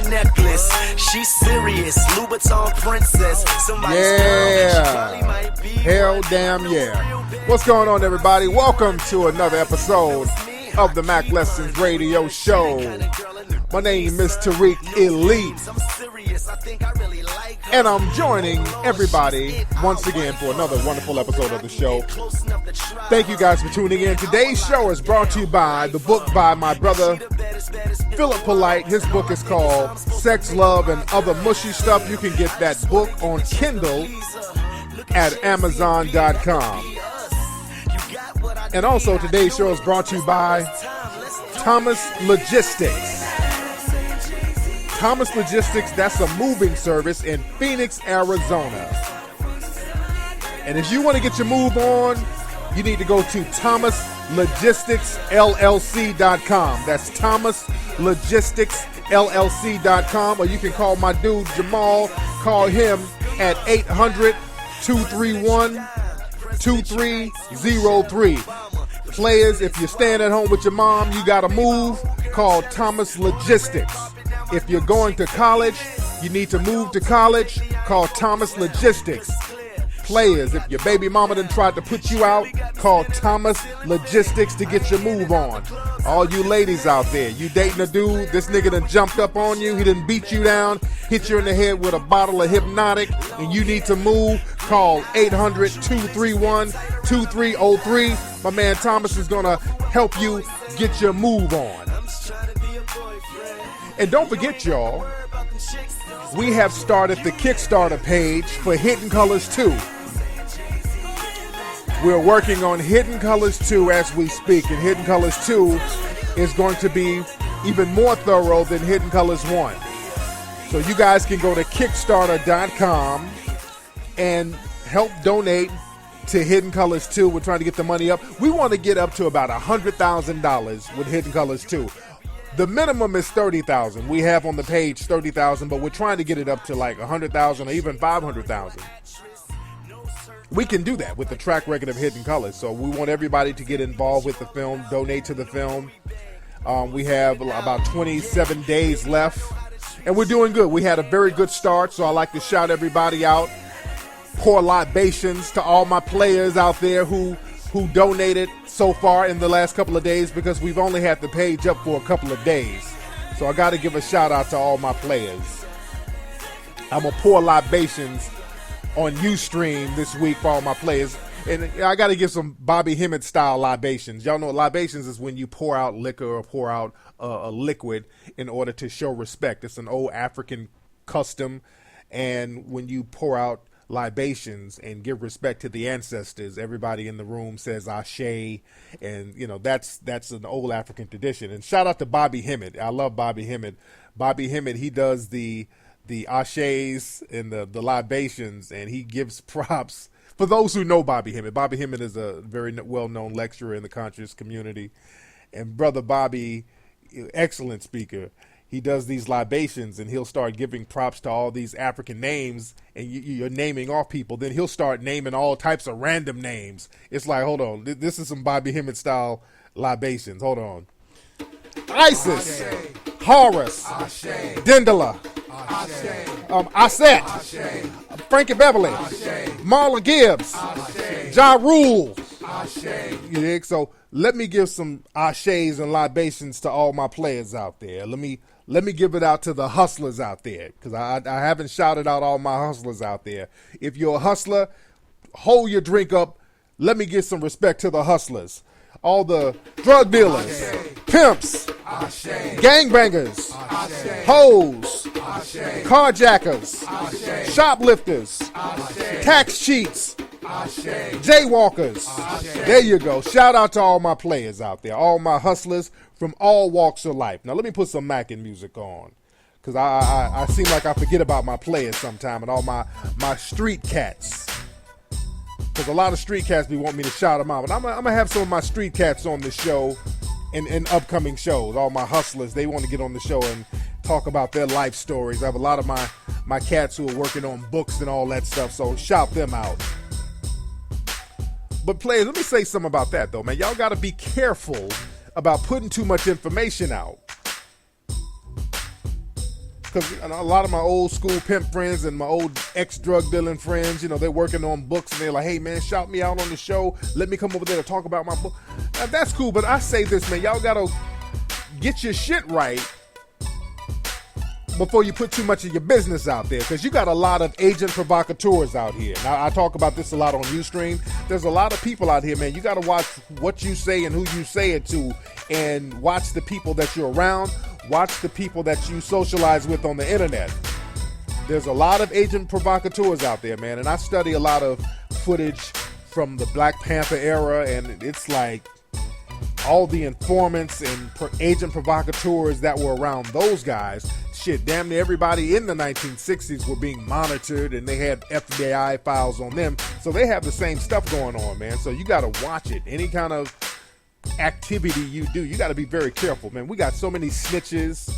Necklace. She's serious, Libations princess. Yeah, hell damn yeah. What's going on, everybody? Welcome to another episode of the Mack Lessons Radio Show. My name is Tariq Elite, and I'm joining everybody once again for another wonderful episode of the show. Thank you guys for tuning in. Today's show is brought to you by the book by my brother Philip Polite. His book is called Sex, Love, and Other Mushy Stuff. You can get that book on Kindle at Amazon.com. And also today's show is brought to you by Thomas Logistics. Thomas Logistics, that's a moving service in Phoenix, Arizona. And if you want to get your move on, you need to go to thomaslogisticsllc.com. That's thomaslogisticsllc.com. Or you can call my dude Jamal. Call him at 800-231-2303. Players, if you're staying at home with your mom, you got to move, call Thomas Logistics. If you're going to college, you need to move to college, call Thomas Logistics. Players, if your baby mama done tried to put you out, call Thomas Logistics to get your move on. All you ladies out there, you dating a dude, this nigga done jumped up on you, he done beat you down, hit you in the head with a bottle of Hypnotic, and you need to move, call 800-231-2303. My man Thomas is gonna help you get your move on. And don't forget, y'all, we have started the Kickstarter page for Hidden Colors 2. We're working on Hidden Colors 2 as we speak, and Hidden Colors 2 is going to be even more thorough than Hidden Colors 1. So you guys can go to Kickstarter.com and help donate to Hidden Colors 2. We're trying to get the money up. We want to get up to about $100,000 with Hidden Colors 2. The minimum is $30,000. We have on the page $30,000, but we're trying to get it up to like $100,000 or even $500,000. We can do that with the track record of Hidden Colors. So we want everybody to get involved with the film, donate to the film. We have about 27 days left, and we're doing good. We had a very good start, so I like to shout everybody out. Pour libations to all my players out there who donated so far in the last couple of days, because we've only had the page up for a couple of days. So I got to give a shout out to all my players. I'm going to pour libations on Ustream this week for all my players. And I got to give some Bobby Hemmett style libations. Y'all know libations is when you pour out liquor or pour out a liquid in order to show respect. It's an old African custom. And when you pour out libations and give respect to the ancestors, everybody in the room says Ashe, and you know that's an old African tradition. And shout out to Bobby Hemmett. I love Bobby Hemmett. Bobby Hemmett, he does the Ashes and the libations, and he gives props. For those who know Bobby Hemmett, Bobby Hemmett is a very well-known lecturer in the conscious community, and brother Bobby, excellent speaker. He does these libations, and he'll start giving props to all these African names, and you're naming off people. Then he'll start naming all types of random names. It's like, hold on, this is some Bobby Hemmett style libations. Hold on. Isis, Ashe. Horus, Ashe. Dendela, Aset, Frankie Beverly, Marlon Gibbs, Ja Rule. You dig? So let me give some ashes and libations to all my players out there. Let me give it out to the hustlers out there, because I haven't shouted out all my hustlers out there. If you're a hustler, hold your drink up. Let me give some respect to the hustlers. All the drug dealers, Ashe. Pimps, Ashe. Gangbangers, Ashe. Hoes, Ashe. Carjackers, Ashe. Shoplifters, Ashe. Tax cheats, Jaywalkers. There you go. Shout out to all my players out there, all my hustlers from all walks of life. Now let me put some Mackin music on, because I seem like I forget about my players sometime and all my street cats. Because a lot of street cats be wanting me to shout them out. But I'm going to have some of my street cats on the show in upcoming shows. All my hustlers, they want to get on the show and talk about their life stories. I have a lot of my cats who are working on books and all that stuff, so shout them out. But players, let me say something about that though, man. Y'all got to be careful about putting too much information out. Because a lot of my old school pimp friends and my old ex-drug dealing friends, you know, they're working on books and they're like, hey, man, shout me out on the show. Let me come over there to talk about my book. Now, that's cool, but I say this, man, y'all got to get your shit right before you put too much of your business out there, because you got a lot of agent provocateurs out here. Now, I talk about this a lot on Ustream. There's a lot of people out here, man. You got to watch what you say and who you say it to, and watch the people that you're around. Watch the people that you socialize with on the internet. There's a lot of agent provocateurs out there, man, and I study a lot of footage from the Black Panther era, and it's like all the informants and agent provocateurs that were around those guys. Shit, damn near everybody in the 1960s were being monitored, and they had FBI files on them, so they have the same stuff going on, man. So you got to watch it. Any kind of activity you do, you got to be very careful, man. We got so many snitches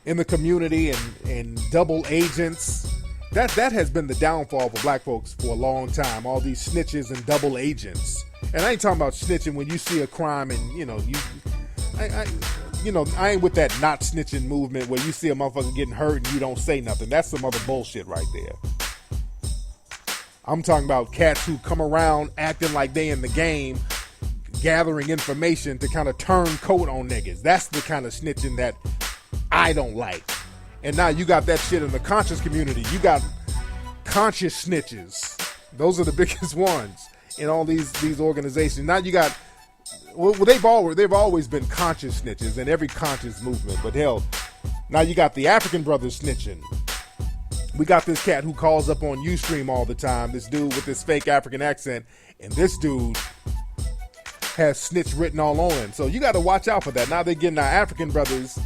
in the community and double agents. That has been the downfall for black folks for a long time. All these snitches and double agents. And I ain't talking about snitching when you see a crime and I ain't with that not snitching movement where you see a motherfucker getting hurt and you don't say nothing. That's some other bullshit right there. I'm talking about cats who come around acting like they in the game, gathering information to kind of turn coat on niggas. That's the kind of snitching that I don't like. And now you got that shit in the conscious community. You got conscious snitches. Those are the biggest ones in all these organizations. Now you got, well, they've always been conscious snitches in every conscious movement. But hell, now you got the African brothers snitching. We got this cat who calls up on Ustream all the time. This dude with this fake African accent, and this dude has snitch written all on him. So you got to watch out for that. Now they're getting our African brothers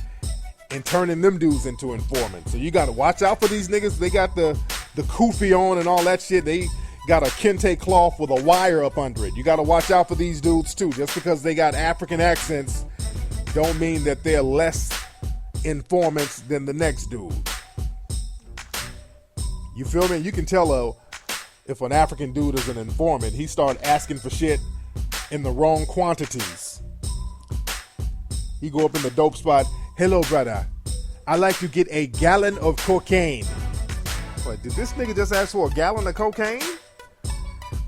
and turning them dudes into informants. So you got to watch out for these niggas. They got the kufi on and all that shit. They got a kente cloth with a wire up under it. You got to watch out for these dudes too. Just because they got African accents don't mean that they're less informants than the next dude. You feel me? You can tell if an African dude is an informant. He start asking for shit in the wrong quantities. He go up in the dope spot. Hello, brother. I like to get a gallon of cocaine. What, did this nigga just ask for a gallon of cocaine?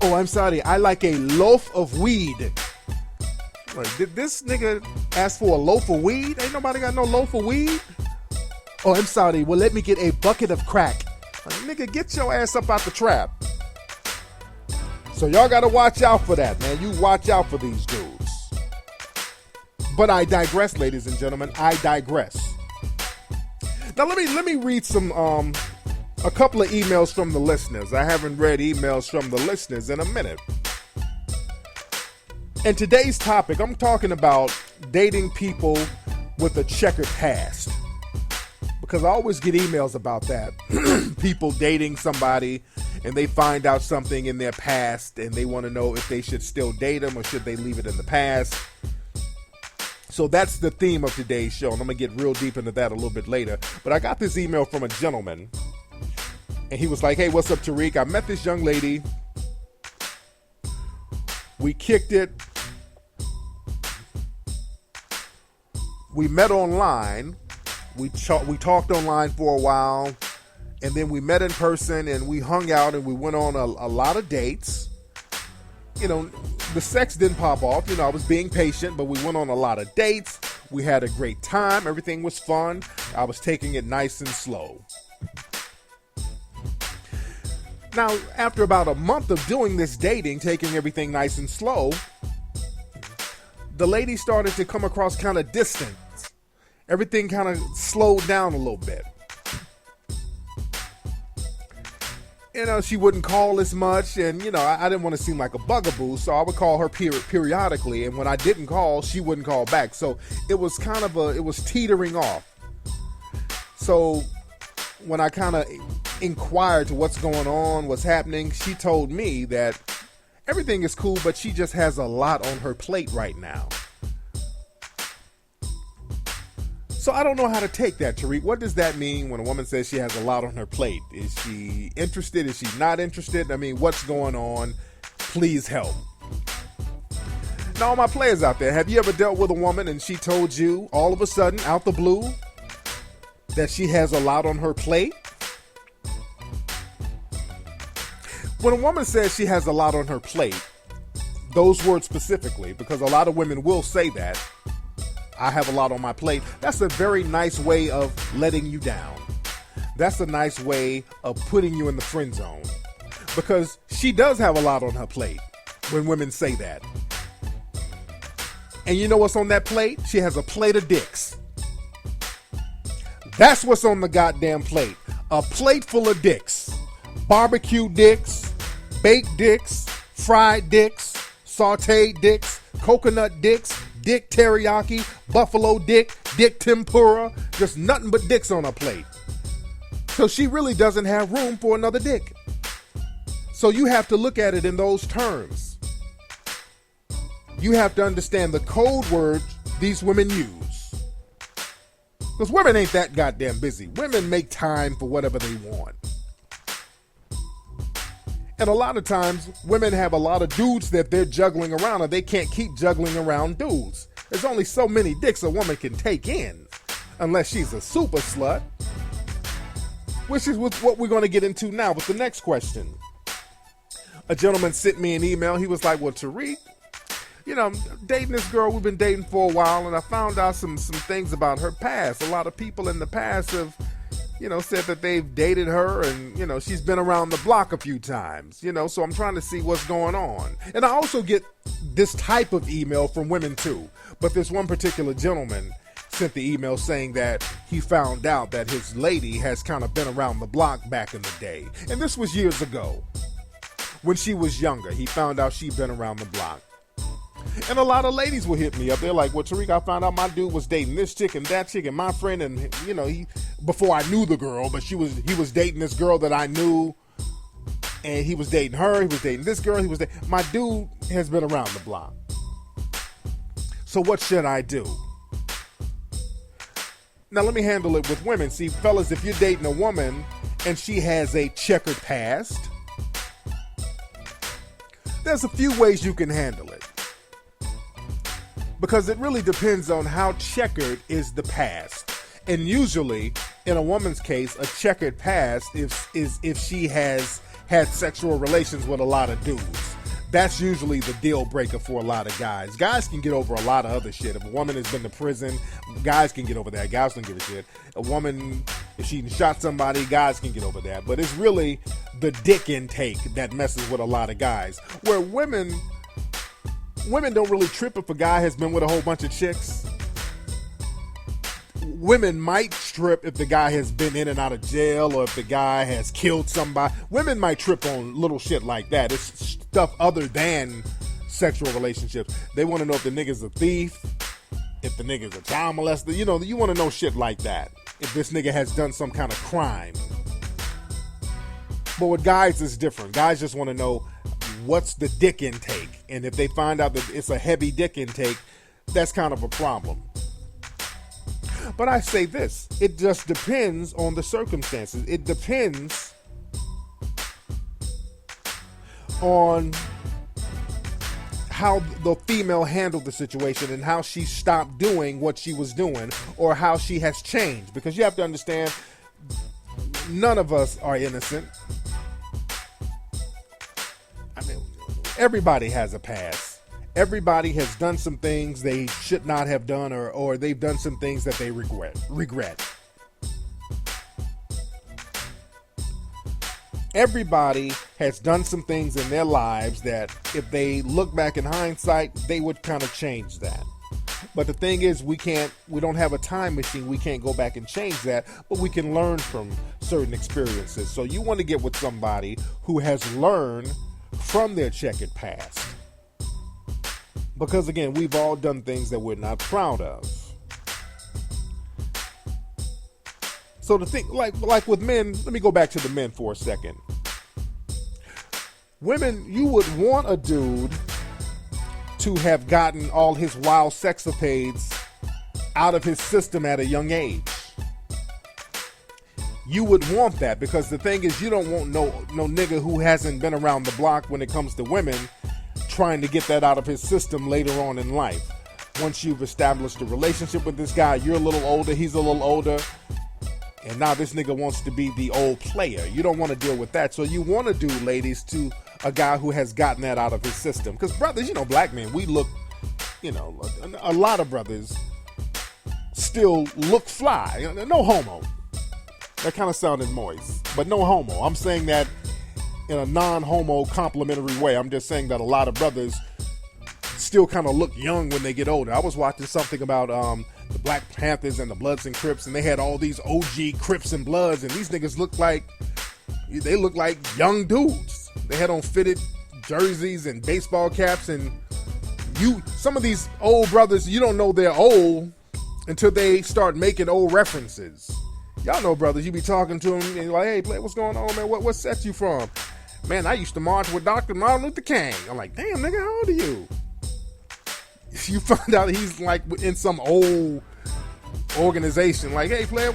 Oh, I'm sorry. I like a loaf of weed. What, did this nigga ask for a loaf of weed? Ain't nobody got no loaf of weed. Oh, I'm sorry. Well, let me get a bucket of crack. Like, nigga, get your ass up out the trap. So y'all got to watch out for that, man. You watch out for these dudes. But I digress, ladies and gentlemen. I digress. Now let me read some a couple of emails from the listeners. I haven't read emails from the listeners in a minute. And today's topic, I'm talking about dating people with a checkered past. Because I always get emails about that. People dating somebody and they find out something in their past and they want to know if they should still date them or should they leave it in the past. So that's the theme of today's show, and I'm going to get real deep into that a little bit later. But I got this email from a gentleman, and he was like, hey, what's up, Tariq? I met this young lady. We kicked it. We met online. We talked online for a while, and then we met in person, and we hung out, and we went on a lot of dates. You know, the sex didn't pop off. You know, I was being patient, but we went on a lot of dates. We had a great time. Everything was fun. I was taking it nice and slow. Now, after about a month of doing this dating, taking everything nice and slow, the lady started to come across kind of distant. Everything kind of slowed down a little bit. she wouldn't call as much, and I didn't want to seem like a bugaboo, so I would call her periodically, and when I didn't call, she wouldn't call back. So it was it was teetering off. So when I kind of inquired to what's going on, what's happening, she told me that everything is cool, but she just has a lot on her plate right now. So I don't know how to take that, Tariq. What does that mean when a woman says she has a lot on her plate? Is she interested? Is she not interested? I mean, what's going on? Please help. Now, all my players out there, have you ever dealt with a woman and she told you all of a sudden, out the blue, that she has a lot on her plate? When a woman says she has a lot on her plate, those words specifically, because a lot of women will say that, I have a lot on my plate, that's a very nice way of letting you down. That's a nice way of putting you in the friend zone. Because she does have a lot on her plate when women say that. And you know what's on that plate? She has a plate of dicks. That's what's on the goddamn plate. A plate full of dicks. Barbecue dicks, baked dicks, fried dicks, sauteed dicks, coconut dicks, dick teriyaki, buffalo dick, dick tempura, just nothing but dicks on her plate. So she really doesn't have room for another dick. So you have to look at it in those terms. You have to understand the code words these women use. Because women ain't that goddamn busy. Women make time for whatever they want. And a lot of times, women have a lot of dudes that they're juggling around, and they can't keep juggling around dudes. There's only so many dicks a woman can take in, unless she's a super slut. Which is what we're going to get into now with the next question. A gentleman sent me an email. He was like, well, Tariq, I'm dating this girl. We've been dating for a while, and I found out some things about her past. A lot of people in the past have said that they've dated her and, she's been around the block a few times, so I'm trying to see what's going on. And I also get this type of email from women too. But this one particular gentleman sent the email saying that he found out that his lady has kind of been around the block back in the day. And this was years ago when she was younger. He found out she'd been around the block. And a lot of ladies will hit me up. They're like, well, Tariq, I found out my dude was dating this chick and that chick and my friend. And, he before I knew the girl, but he was dating this girl that I knew. And he was dating her. He was dating this girl. My dude has been around the block. So what should I do? Now, let me handle it with women. See, fellas, if you're dating a woman and she has a checkered past, there's a few ways you can handle it. Because it really depends on how checkered is the past. And usually, in a woman's case, a checkered past is if she has had sexual relations with a lot of dudes. That's usually the deal breaker for a lot of guys. Guys can get over a lot of other shit. If a woman has been to prison, guys can get over that. Guys don't give a shit. A woman, if she shot somebody, guys can get over that. But it's really the dick intake that messes with a lot of guys. Where women don't really trip if a guy has been with a whole bunch of chicks. Women might trip if the guy has been in and out of jail or if the guy has killed somebody. Women might trip on little shit like that. It's stuff other than sexual relationships. They want to know if the nigga's a thief, if the nigga's a child molester. You want to know shit like that. If this nigga has done some kind of crime. But with guys, it's different. Guys just want to know what's the dick intake. And if they find out that it's a heavy dick intake, that's kind of a problem. But I say this, it just depends on the circumstances. It depends on how the female handled the situation and how she stopped doing what she was doing or how she has changed. Because you have to understand, none of us are innocent. I mean, everybody has a past. Everybody has done some things they should not have done or they've done some things that they regret. Everybody has done some things in their lives that if they look back in hindsight, they would kind of change that. But the thing is, we don't have a time machine. We can't go back and change that, but we can learn from certain experiences. So you want to get with somebody who has learned from their checkered past. Because again, we've all done things that we're not proud of. So the thing, like with men, let me go back to the men for a second. Women, you would want a dude to have gotten all his wild sexapades out of his system at a young age. You would want that, because the thing is, you don't want no nigga who hasn't been around the block when it comes to women trying to get that out of his system later on in life. Once you've established a relationship with this guy, you're a little older, he's a little older, and now this nigga wants to be the old player. You don't want to deal with that. So you want to do, ladies, to a guy who has gotten that out of his system. Because brothers, black men, we look, a lot of brothers still look fly. No homo. That kind of sounded moist, but no homo. I'm saying that in a non-homo complimentary way. I'm just saying that a lot of brothers still kind of look young when they get older. I was watching something about the Black Panthers and the Bloods and Crips, and they had all these OG Crips and Bloods, and these niggas look like young dudes. They had on fitted jerseys and baseball caps, and some of these old brothers, you don't know they're old until they start making old references. Y'all know brothers, you be talking to them and you're like, hey, play, what's going on, man? What set you from? Man, I used to march with Dr. Martin Luther King. I'm like, damn, nigga, how old are you? You find out he's like in some old organization. Like, hey, player,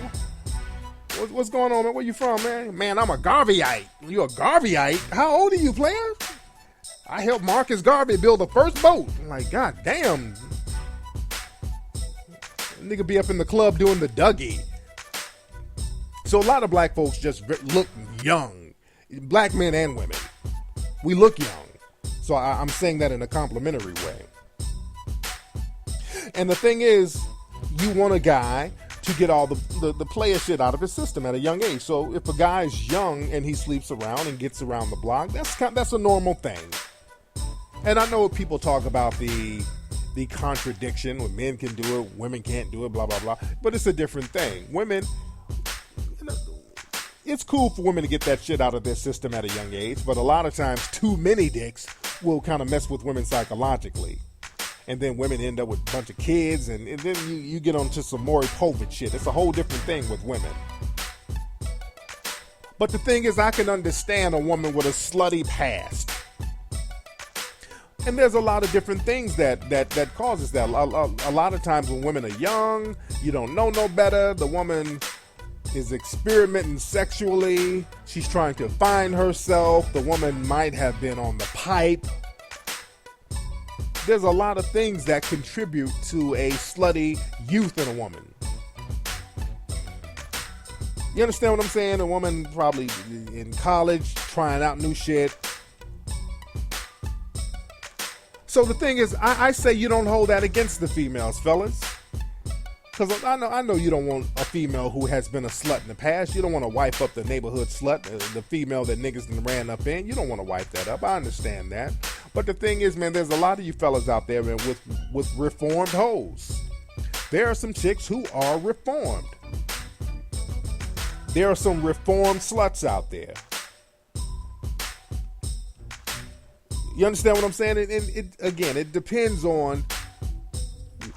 what's going on, man? Where you from, man? Man, I'm a Garveyite. You a Garveyite? How old are you, player? I helped Marcus Garvey build the first boat. I'm like, god damn. Nigga be up in the club doing the Dougie. So a lot of black folks just look young. Black men and women. We look young. So I'm saying that in a complimentary way. And the thing is, you want a guy to get all the player shit out of his system at a young age. So if a guy is young and he sleeps around and gets around the block, that's a normal thing. And I know people talk about the contradiction when men can do it, women can't do it, blah, blah, blah. But it's a different thing. Women, it's cool for women to get that shit out of their system at a young age, but a lot of times too many dicks will kind of mess with women psychologically. And then women end up with a bunch of kids, and then you get onto some Maury Povich shit. It's a whole different thing with women. But the thing is, I can understand a woman with a slutty past. And there's a lot of different things that causes that. A lot of times when women are young, you don't know no better. The woman is experimenting sexually. She's trying to find herself. The woman might have been on the pipe. There's a lot of things that contribute to a slutty youth in a woman. You understand what I'm saying? A woman probably in college, trying out new shit. So the thing is, I say you don't hold that against the females, fellas. Because I know you don't want a female who has been a slut in the past. You don't want to wipe up the neighborhood slut, the female that niggas done ran up in. You don't want to wipe that up. I understand that. But the thing is, man, there's a lot of you fellas out there, man, with reformed hoes. There are some chicks who are reformed. There are some reformed sluts out there. You understand what I'm saying? It depends on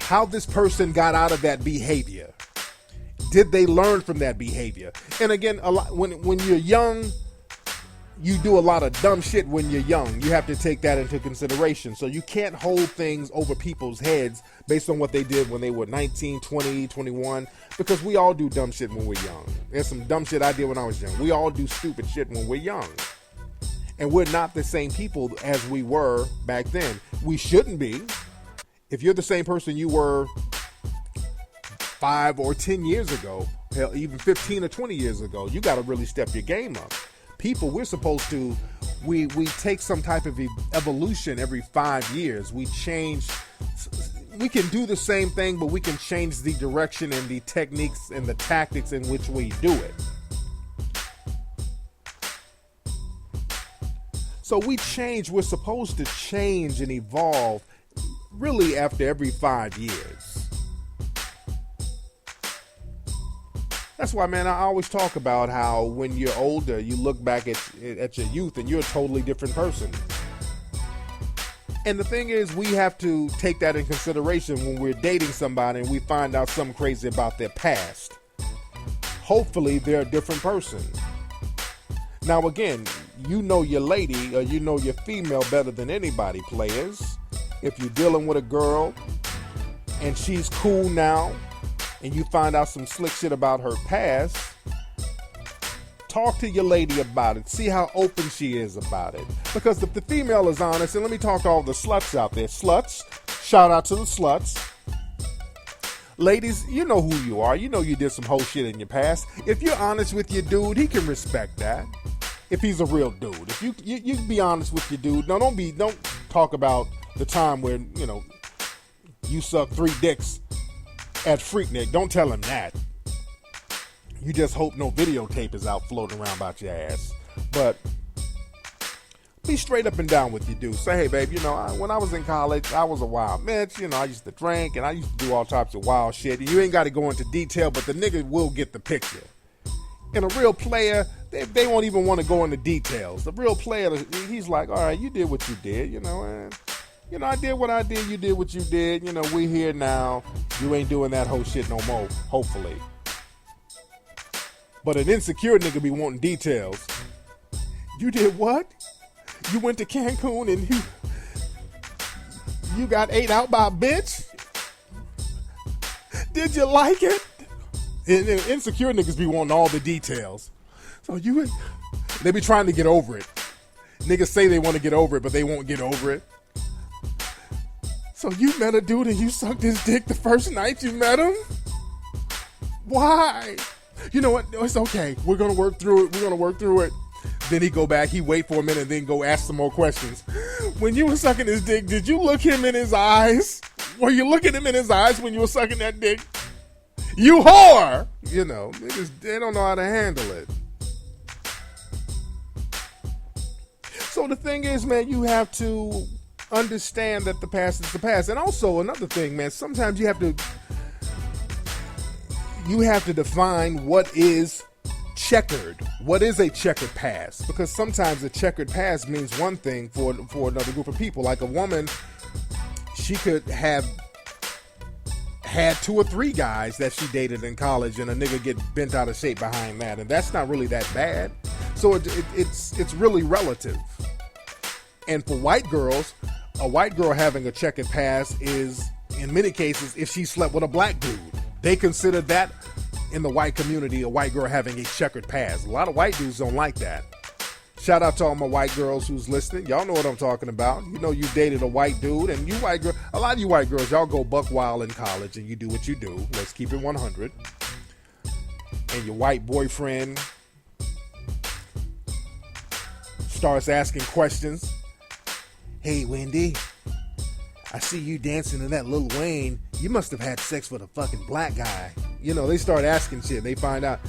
how this person got out of that behavior. Did they learn from that behavior? And again, a lot when you're young, you do a lot of dumb shit when you're young. You have to take that into consideration. So you can't hold things over people's heads based on what they did when they were 19, 20, 21, because we all do dumb shit when we're young. There's some dumb shit I did when I was young. We all do stupid shit when we're young. And we're not the same people as we were back then. We shouldn't be. If you're the same person you were 5 or 10 years ago, hell, even 15 or 20 years ago, you got to really step your game up. People, we're supposed to, we take some type of evolution every 5 years. We change. We can do the same thing, but we can change the direction and the techniques and the tactics in which we do it. So we change. We're supposed to change and evolve really after every 5 years. That's why, man, I always talk about how when you're older, you look back at your youth and you're a totally different person. And the thing is, we have to take that in consideration when we're dating somebody and we find out something crazy about their past. Hopefully, they're a different person. Now, again, you know your lady or you know your female better than anybody, players. If you're dealing with a girl and she's cool now and you find out some slick shit about her past, talk to your lady about it. See how open she is about it. Because if the female is honest, and let me talk to all the sluts out there. Sluts, shout out to the sluts. Ladies, you know who you are. You know you did some whole shit in your past. If you're honest with your dude, he can respect that. If he's a real dude. If you be honest with your dude. No, don't talk about the time where, you know, you suck 3 dicks at Freaknik. Don't tell him that. You just hope no videotape is out floating around about your ass. But be straight up and down with your dude. Say, hey, babe, you know, when I was in college, I was a wild bitch. You know, I used to drink and I used to do all types of wild shit. You ain't got to go into detail, but the nigga will get the picture. And a real player, they won't even want to go into details. The real player, he's like, all right, you did what you did, you know, and, you know, I did what I did, you did what you did. You know, we here now. You ain't doing that whole shit no more, hopefully. But an insecure nigga be wanting details. You did what? You went to Cancun and you got ate out by a bitch? Did you like it? And insecure niggas be wanting all the details. So they be trying to get over it. Niggas say they want to get over it, but they won't get over it. So you met a dude and you sucked his dick the first night you met him? Why? You know what? It's okay. We're going to work through it. Then he go back, he wait for a minute, and then go ask some more questions. When you were sucking his dick, did you look him in his eyes? Were you looking him in his eyes when you were sucking that dick? You whore! You know, they don't know how to handle it. So the thing is, man, you have to understand that the past is the past. And also another thing, man, sometimes you have to define what is checkered. What is a checkered past? Because sometimes a checkered past means one thing for another group of people. Like a woman, she could have had 2 or 3 guys that she dated in college and a nigga get bent out of shape behind that, and that's not really that bad. So it's really relative. And for white girls, a white girl having a checkered past is, in many cases, if she slept with a black dude. They consider that, in the white community, a white girl having a checkered past. A lot of white dudes don't like that. Shout out to all my white girls who's listening. Y'all know what I'm talking about. You know you dated a white dude, and you white girl, a lot of you white girls, y'all go buck wild in college and you do what you do. Let's keep it 100. And your white boyfriend starts asking questions. Hey, Wendy, I see you dancing in that Lil Wayne. You must have had sex with a fucking black guy. You know, they start asking shit. They find out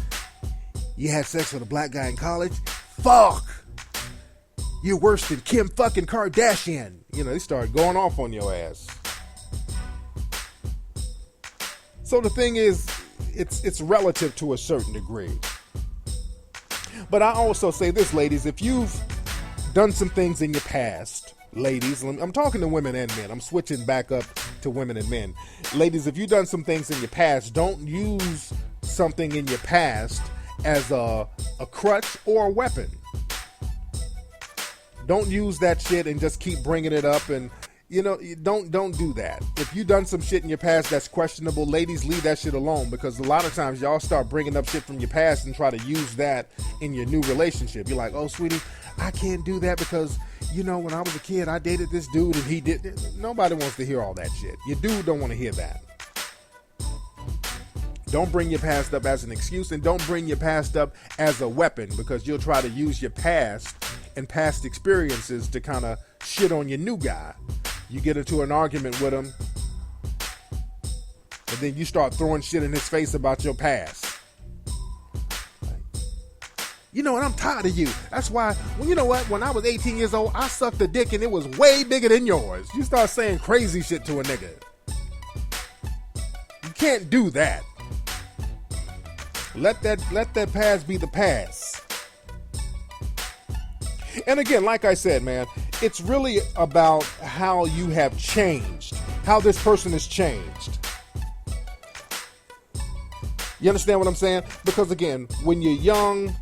you had sex with a black guy in college. Fuck! You're worse than Kim fucking Kardashian. You know, they start going off on your ass. So the thing is, it's relative to a certain degree. But I also say this, ladies, if you've done some things in your past, ladies, I'm talking to women and men. I'm switching back up to women and men. Ladies, if you've done some things in your past, don't use something in your past as a crutch or a weapon. Don't use that shit and just keep bringing it up, and you know, don't do that. If you done some shit in your past that's questionable, ladies, leave that shit alone, because a lot of times y'all start bringing up shit from your past and try to use that in your new relationship. You're like, oh, sweetie, I can't do that because, you know, when I was a kid, I dated this dude and he did. Nobody wants to hear all that shit. Your dude don't want to hear that. Don't bring your past up as an excuse, and don't bring your past up as a weapon, because you'll try to use your past and past experiences to kind of shit on your new guy. You get into an argument with him, and then you start throwing shit in his face about your past. You know what? I'm tired of you. That's why, well, you know what? When I was 18 years old, I sucked a dick and it was way bigger than yours. You start saying crazy shit to a nigga. You can't do that. Let that past be the past. And again, like I said, man, it's really about how you have changed, how this person has changed. You understand what I'm saying? Because again, when you're young,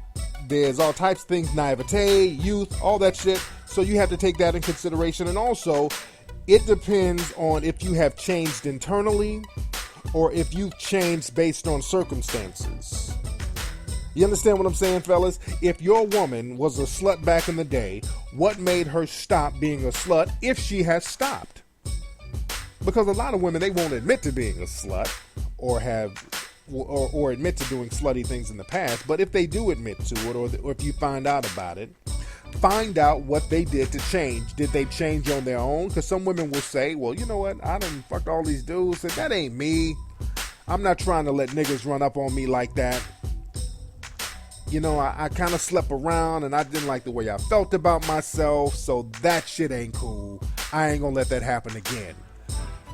there's all types of things, naivete, youth, all that shit. So you have to take that in consideration. And also, it depends on if you have changed internally or if you've changed based on circumstances. You understand what I'm saying, fellas? If your woman was a slut back in the day, what made her stop being a slut if she has stopped? Because a lot of women, they won't admit to being a slut or admit to doing slutty things in the past. But if they do admit to it, or if you find out about it, find out what they did to change. Did they change on their own? Because some women will say, well, you know what? I done fucked all these dudes. And that ain't me. I'm not trying to let niggas run up on me like that. You know, I kind of slept around and I didn't like the way I felt about myself. So that shit ain't cool. I ain't gonna let that happen again.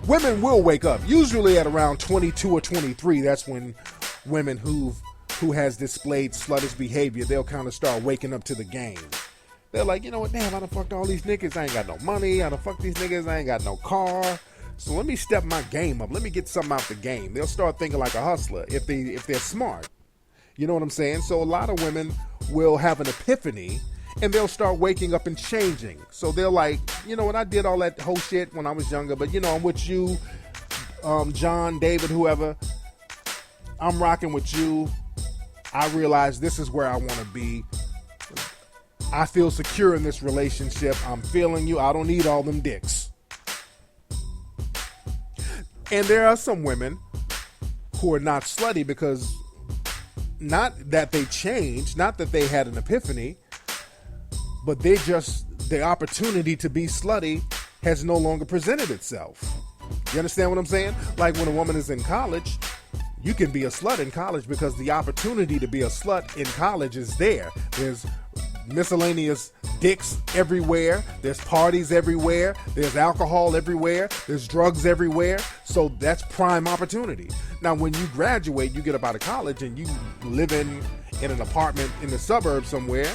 Women will wake up. Usually at around 22 or 23. That's when women who has displayed sluttish behavior, they'll kind of start waking up to the game. They're like, you know what, damn, I done fucked all these niggas. I ain't got no money. I done fucked these niggas. I ain't got no car. So let me step my game up. Let me get something out the game. They'll start thinking like a hustler if they're smart. You know what I'm saying? So a lot of women will have an epiphany and they'll start waking up and changing. So they're like, you know what, I did all that whole shit when I was younger, but you know, I'm with you, John, David, whoever. I'm rocking with you. I realize this is where I want to be. I feel secure in this relationship. I'm feeling you. I don't need all them dicks. And there are some women who are not slutty because not that they changed, not that they had an epiphany, but the opportunity to be slutty has no longer presented itself. You understand what I'm saying? Like when a woman is in college, you can be a slut in college because the opportunity to be a slut in college is there. There's miscellaneous dicks everywhere. There's parties everywhere. There's alcohol everywhere. There's drugs everywhere. So that's prime opportunity. Now, when you graduate, you get up out of college and you live in an apartment in the suburbs somewhere,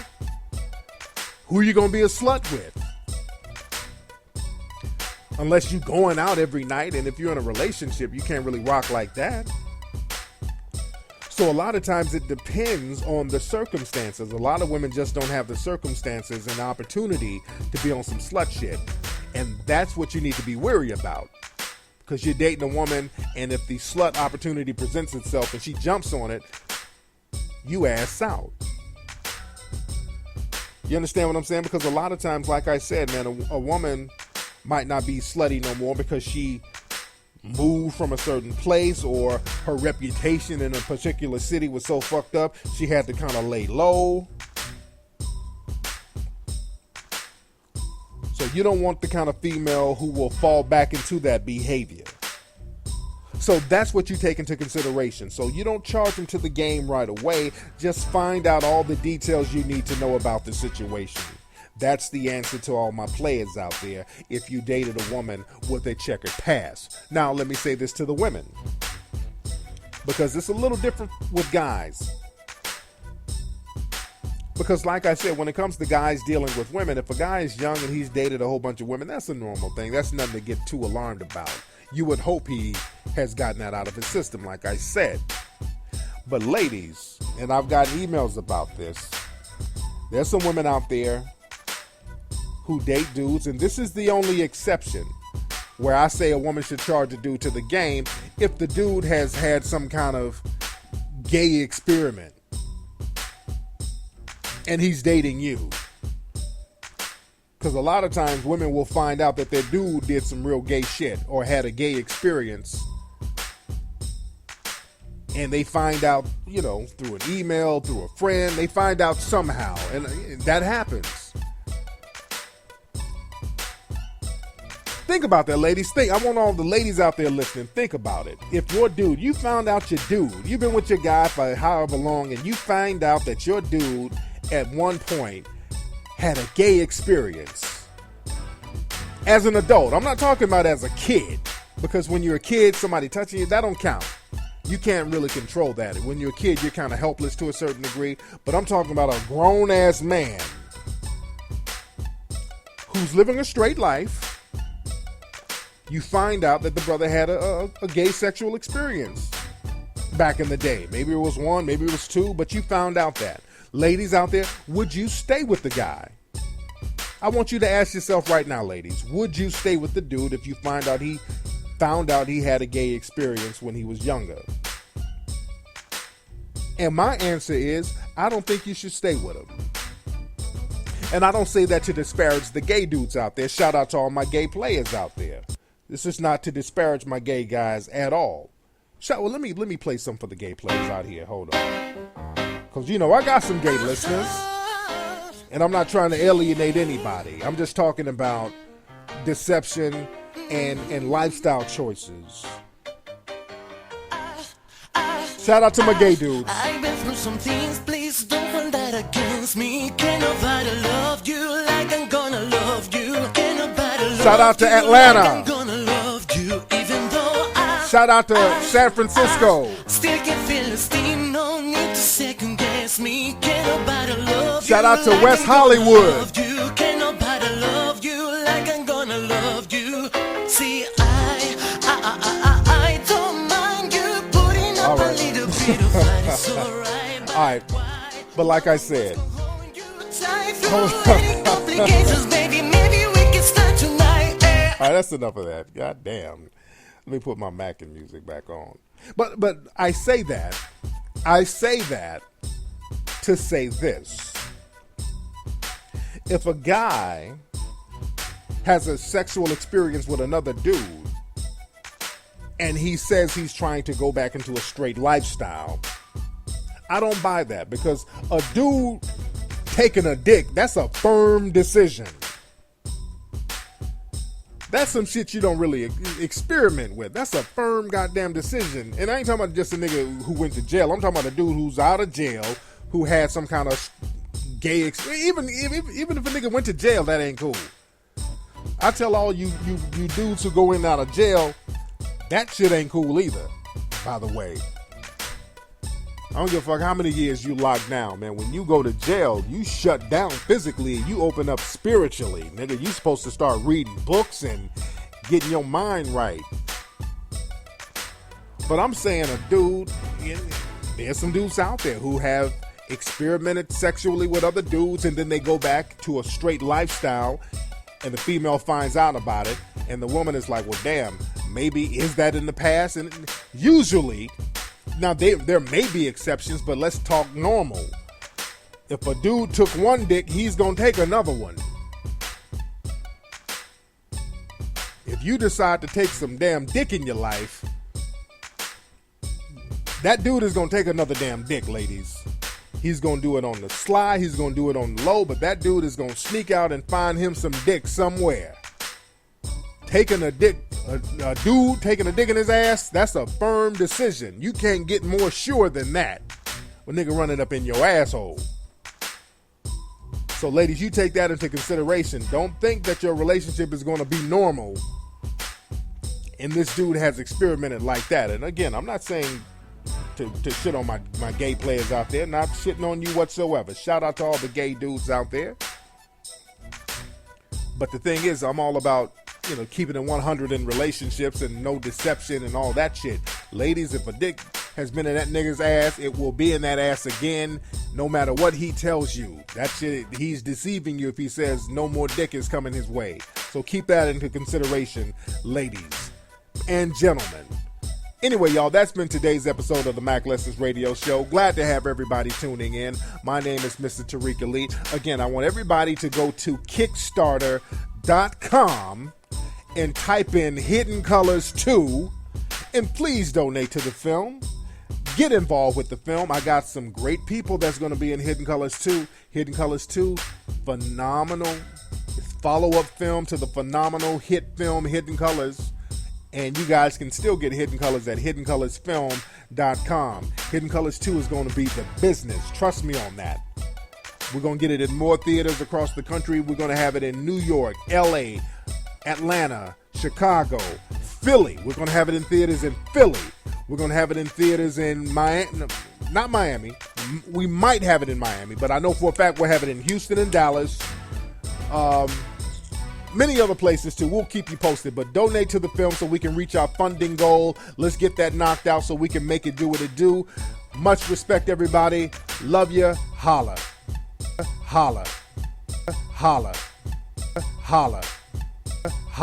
who are you going to be a slut with? Unless you're going out every night, and if you're in a relationship, you can't really rock like that. So a lot of times it depends on the circumstances. A lot of women just don't have the circumstances and opportunity to be on some slut shit. And that's what you need to be wary about. Because you're dating a woman, and if the slut opportunity presents itself and she jumps on it, you ass out. You understand what I'm saying? Because a lot of times, like I said, man, a woman might not be slutty no more because she moved from a certain place, or her reputation in a particular city was so fucked up she had to kind of lay low. So you don't want the kind of female who will fall back into that behavior. So that's what you take into consideration. So you don't charge into the game right away. Just find out all the details you need to know about the situation. That's the answer to all my players out there if you dated a woman with a checkered past. Now, let me say this to the women, because it's a little different with guys. Because like I said, when it comes to guys dealing with women, if a guy is young and he's dated a whole bunch of women, that's a normal thing. That's nothing to get too alarmed about. You would hope he has gotten that out of his system, like I said. But ladies, and I've gotten emails about this, there's some women out there who date dudes, and this is the only exception where I say a woman should charge a dude to the game if the dude has had some kind of gay experiment and he's dating you. Because a lot of times women will find out that their dude did some real gay shit or had a gay experience, and they find out, you know, through an email, through a friend, they find out somehow, and that happens. Think about that, ladies. I want all the ladies out there listening, think about it. If your dude, you found out your dude, you've been with your guy for however long, and you find out that your dude at one point had a gay experience as an adult. I'm not talking about as a kid, because when you're a kid, somebody touching you, that don't count. You can't really control that. When you're a kid, you're kind of helpless to a certain degree. But I'm talking about a grown-ass man who's living a straight life. You find out that the brother had a gay sexual experience back in the day. Maybe it was 1, maybe it was 2, but you found out that. Ladies out there, would you stay with the guy? I want you to ask yourself right now, ladies, would you stay with the dude if you found out he had a gay experience when he was younger? And my answer is, I don't think you should stay with him. And I don't say that to disparage the gay dudes out there. Shout out to all my gay players out there. This is not to disparage my gay guys at all. Well, let me play some for the gay players out here. Hold on. Because, I got some gay listeners. And I'm not trying to alienate anybody. I'm just talking about deception and lifestyle choices. Shout out to my gay dudes. I've been through some things, please don't hold that against me. Can't nobody love you like I'm gonna love you. Can't nobody love Shout out to Atlanta. Like I'm gonna love you, even though shout out to San Francisco. Still can feel the steam, no need to second guess me. Can't nobody love shout you out to like West I'm gonna Hollywood. love you. Can't nobody love you like I'm gonna love you. See, I don't mind you putting up a little bit of fight. It's alright. All right, but like I said, complications, baby. Maybe we can start tonight. All right, that's enough of that. God damn. Let me put my Mack music back on. But I say that to say this. If a guy has a sexual experience with another dude and he says he's trying to go back into a straight lifestyle, I don't buy that, because a dude taking a dick, that's a firm decision. That's some shit you don't really experiment with. That's a firm goddamn decision. And I ain't talking about just a nigga who went to jail. I'm talking about a dude who's out of jail who had some kind of gay experience. Even if a nigga went to jail, that ain't cool. I tell all you dudes who go in and out of jail, that shit ain't cool either, by the way. I don't give a fuck how many years you locked down, man. When you go to jail, you shut down physically, you open up spiritually. Nigga, you supposed to start reading books and getting your mind right. But I'm saying a dude, there's some dudes out there who have experimented sexually with other dudes, and then they go back to a straight lifestyle, and the female finds out about it, and the woman is like, well, damn, maybe is that in the past? And usually, now there may be exceptions, but let's talk normal. If a dude took one dick, he's gonna take another one. If you decide to take some damn dick in your life, that dude is gonna take another damn dick, ladies. He's gonna do it on the sly, he's gonna do it on the low, but that dude is gonna sneak out and find him some dick somewhere. Taking a dick, a dude taking a dick in his ass, that's a firm decision. You can't get more sure than that. A nigga running up in your asshole. So ladies, you take that into consideration. Don't think that your relationship is going to be normal and this dude has experimented like that. And again, I'm not saying to shit on my gay players out there. Not shitting on you whatsoever. Shout out to all the gay dudes out there. But the thing is, I'm all about, keeping it 100 in relationships and no deception and all that shit. Ladies, if a dick has been in that nigga's ass, it will be in that ass again, no matter what he tells you. That shit, he's deceiving you if he says no more dick is coming his way. So keep that into consideration, ladies and gentlemen. Anyway, y'all, that's been today's episode of the Mack Lessons Radio Show. Glad to have everybody tuning in. My name is Mr. Tariq Elite. Again, I want everybody to go to Kickstarter.com and type in Hidden Colors 2, and please donate to the film. Get involved with the film. I got some great people that's going to be in Hidden Colors 2. Hidden Colors 2, phenomenal follow-up film to the phenomenal hit film Hidden Colors. And you guys can still get Hidden Colors at hiddencolorsfilm.com. Hidden Colors 2 is going to be the business. Trust me on that. We're going to get it in more theaters across the country. We're going to have it in New York, LA, Atlanta, Chicago, Philly. We're going to have it in theaters in Philly. We're going to have it in theaters in Miami, not Miami. We might have it in Miami, but I know for a fact we'll have it in Houston and Dallas. Many other places too. We'll keep you posted, but donate to the film so we can reach our funding goal. Let's get that knocked out so we can make it do what it do. Much respect, everybody. Love you. Holla. Holla. Holla. Holla.